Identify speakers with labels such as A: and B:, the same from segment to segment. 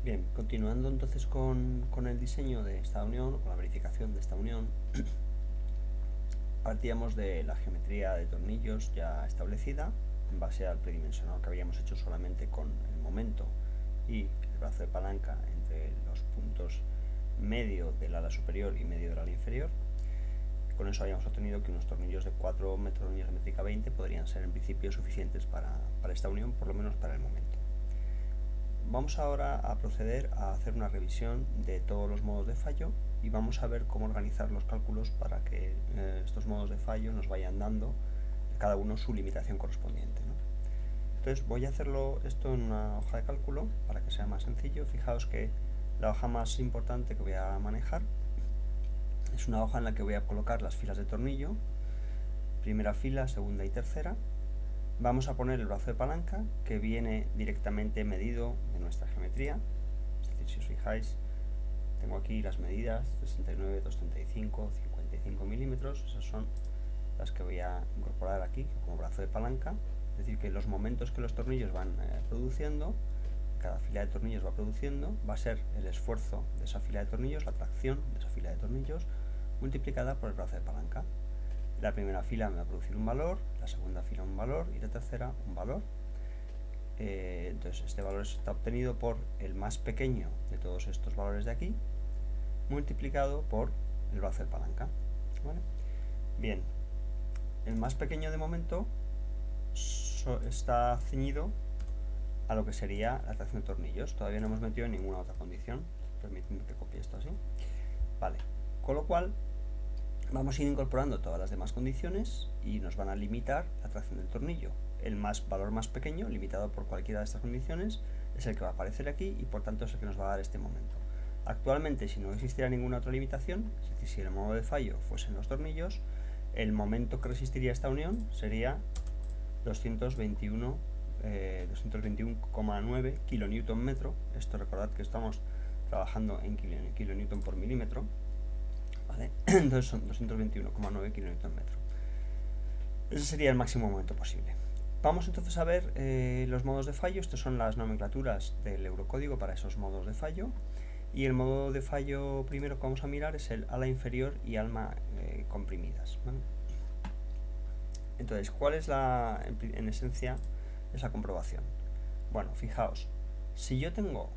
A: Bien, continuando entonces con el diseño de esta unión, con la verificación de esta unión, partíamos de la geometría de tornillos ya establecida en base al predimensionado que habíamos hecho solamente con el momento y el brazo de palanca entre los puntos medio del ala superior y medio del ala inferior. Con eso habíamos obtenido que unos tornillos de 4 metros de unidad geométrica 20 podrían ser en principio suficientes para esta unión, por lo menos para el momento. Vamos ahora a proceder a hacer una revisión de todos los modos de fallo y vamos a ver cómo organizar los cálculos para que estos modos de fallo nos vayan dando cada uno su limitación correspondiente, ¿no? Entonces voy a hacerlo esto en una hoja de cálculo para que sea más sencillo. Fijaos que la hoja más importante que voy a manejar es una hoja en la que voy a colocar las filas de tornillo, primera fila, segunda y tercera. Vamos a poner el brazo de palanca que viene directamente medido de nuestra geometría, es decir, si os fijáis, tengo aquí las medidas 69, 235, 55 milímetros, esas son las que voy a incorporar aquí como brazo de palanca, es decir, que los momentos que los tornillos van produciendo, cada fila de tornillos va produciendo, va a ser el esfuerzo de esa fila de tornillos, la tracción de esa fila de tornillos, multiplicada por el brazo de palanca. La primera fila me va a producir un valor, la segunda fila un valor y la tercera un valor. Entonces este valor está obtenido por el más pequeño de todos estos valores de aquí, multiplicado por el brazo de palanca, ¿vale? Bien, el más pequeño de momento está ceñido a lo que sería la tracción de tornillos. Todavía no hemos metido en ninguna otra condición. Permíteme que copie esto así. Vale, con lo cual vamos a ir incorporando todas las demás condiciones y nos van a limitar la tracción del tornillo. El valor más pequeño, limitado por cualquiera de estas condiciones, es el que va a aparecer aquí y por tanto es el que nos va a dar este momento. Actualmente, si no existiera ninguna otra limitación, es decir, si el modo de fallo fuesen los tornillos, el momento que resistiría esta unión sería 221,9 kilonewton metro. Esto recordad que estamos trabajando en kilonewton por milímetro, ¿vale? Entonces son 221,9 kilonewton metro. Ese sería el máximo momento posible. Vamos entonces a ver los modos de fallo. Estas son las nomenclaturas del eurocódigo para esos modos de fallo. Y el modo de fallo primero que vamos a mirar es el ala inferior y alma comprimidas, ¿vale? Entonces, ¿cuál es en esencia esa comprobación? Bueno, fijaos, si yo tengo,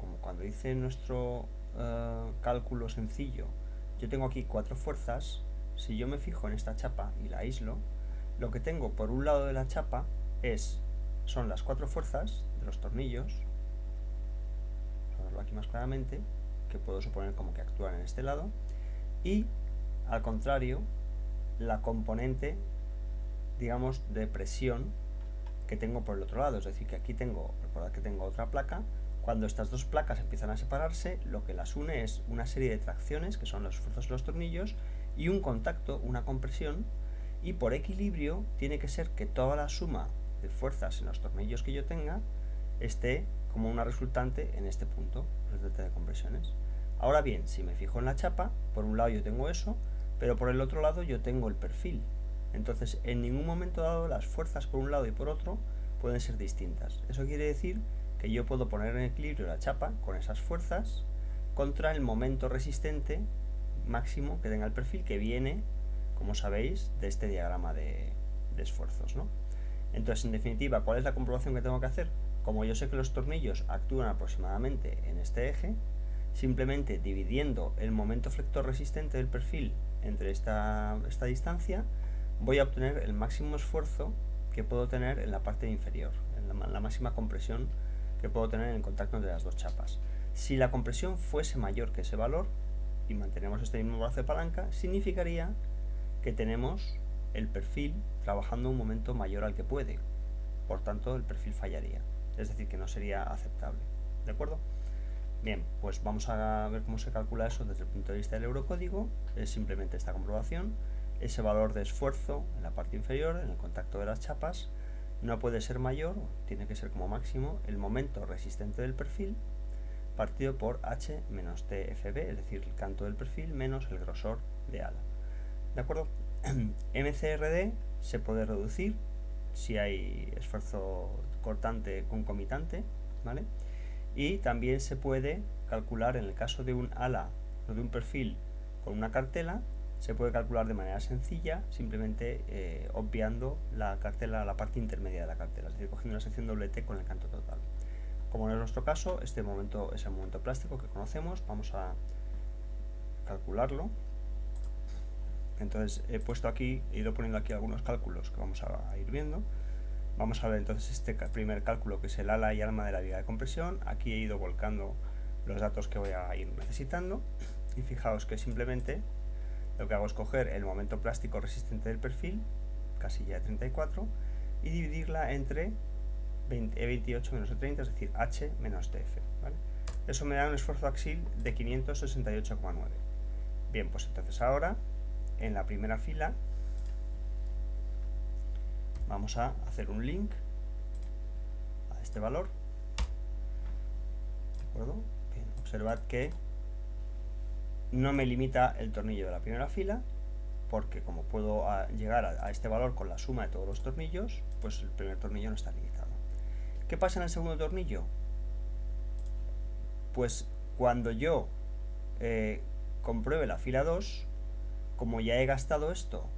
A: como cuando hice nuestro cálculo sencillo, yo tengo aquí 4 fuerzas. Si yo me fijo en esta chapa y la aíslo, lo que tengo por un lado de la chapa son las 4 fuerzas de los tornillos, vamos a verlo aquí más claramente, que puedo suponer como que actúan en este lado, y al contrario, la componente, digamos, de presión que tengo por el otro lado. Es decir, que aquí recordad que tengo otra placa. Cuando estas dos placas empiezan a separarse, lo que las une es una serie de tracciones, que son los esfuerzos de los tornillos, y un contacto, una compresión, y por equilibrio tiene que ser que toda la suma de fuerzas en los tornillos que yo tenga esté como una resultante en este punto, resultante de compresiones. Ahora bien, si me fijo en la chapa, por un lado yo tengo eso, pero por el otro lado yo tengo el perfil. Entonces, en ningún momento dado las fuerzas por un lado y por otro pueden ser distintas. Eso quiere decir que yo puedo poner en equilibrio la chapa con esas fuerzas contra el momento resistente máximo que tenga el perfil, que viene, como sabéis, de este diagrama de esfuerzos, ¿no? Entonces, en definitiva, ¿cuál es la comprobación que tengo que hacer? Como yo sé que los tornillos actúan aproximadamente en este eje, simplemente dividiendo el momento flector resistente del perfil entre esta distancia, voy a obtener el máximo esfuerzo que puedo tener en la parte inferior, en la máxima compresión que puedo tener en el contacto entre las dos chapas. Si la compresión fuese mayor que ese valor y mantenemos este mismo brazo de palanca, significaría que tenemos el perfil trabajando un momento mayor al que puede. Por tanto, el perfil fallaría. Es decir, que no sería aceptable. ¿De acuerdo? Bien, pues vamos a ver cómo se calcula eso desde el punto de vista del eurocódigo. Es simplemente esta comprobación. Ese valor de esfuerzo en la parte inferior, en el contacto de las chapas, no puede ser mayor, tiene que ser como máximo, el momento resistente del perfil partido por h menos tfb, es decir, el canto del perfil menos el grosor de ala. ¿De acuerdo? MCRD se puede reducir si hay esfuerzo cortante concomitante, ¿vale? Y también se puede calcular, en el caso de un ala o de un perfil con una cartela, se puede calcular de manera sencilla, simplemente obviando la cartela, la parte intermedia de la cartela, es decir, cogiendo una sección doble T con el canto total. Como no es nuestro caso, este momento es el momento plástico que conocemos. Vamos a calcularlo. Entonces he puesto aquí, he ido poniendo aquí algunos cálculos que vamos a ir viendo. Vamos a ver entonces este primer cálculo, que es el ala y alma de la viga de compresión. Aquí he ido volcando los datos que voy a ir necesitando. Y fijaos que simplemente lo que hago es coger el momento plástico resistente del perfil, casilla de 34, y dividirla entre E28 menos E30, es decir, H menos TF. ¿Vale? Eso me da un esfuerzo axil de 568,9. Bien, pues entonces ahora, en la primera fila, vamos a hacer un link a este valor. ¿De acuerdo? Bien, observad que no me limita el tornillo de la primera fila, porque como puedo llegar a este valor con la suma de todos los tornillos, pues el primer tornillo no está limitado. ¿Qué pasa en el segundo tornillo? Pues cuando yo compruebe la fila 2, como ya he gastado esto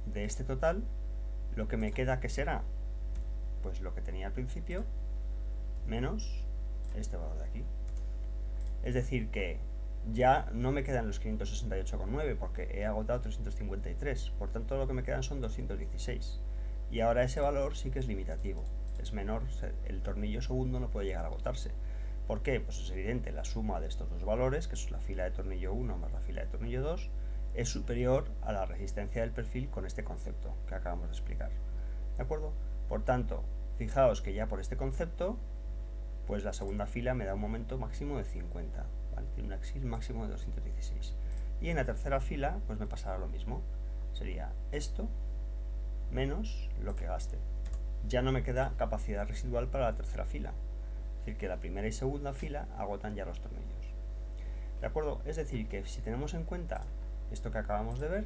A: de este total, lo que me queda, ¿qué será? Pues lo que tenía al principio menos este valor de aquí. Es decir que ya no me quedan los 568,9 porque he agotado 353, por tanto lo que me quedan son 216. Y ahora ese valor sí que es limitativo, es menor, el tornillo segundo no puede llegar a agotarse. ¿Por qué? Pues es evidente, la suma de estos dos valores, que es la fila de tornillo 1 más la fila de tornillo 2, es superior a la resistencia del perfil con este concepto que acabamos de explicar. ¿De acuerdo? Por tanto, fijaos que ya por este concepto, pues la segunda fila me da un momento máximo de 50, ¿vale? Tiene un axil máximo de 216. Y en la tercera fila, pues me pasará lo mismo. Sería esto menos lo que gaste. Ya no me queda capacidad residual para la tercera fila. Es decir, que la primera y segunda fila agotan ya los tornillos. ¿De acuerdo? Es decir, que si tenemos en cuenta esto que acabamos de ver,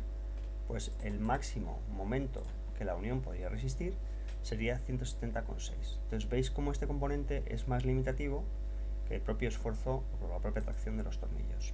A: pues el máximo momento que la unión podría resistir sería 170,6. Entonces veis cómo este componente es más limitativo que el propio esfuerzo o la propia tracción de los tornillos.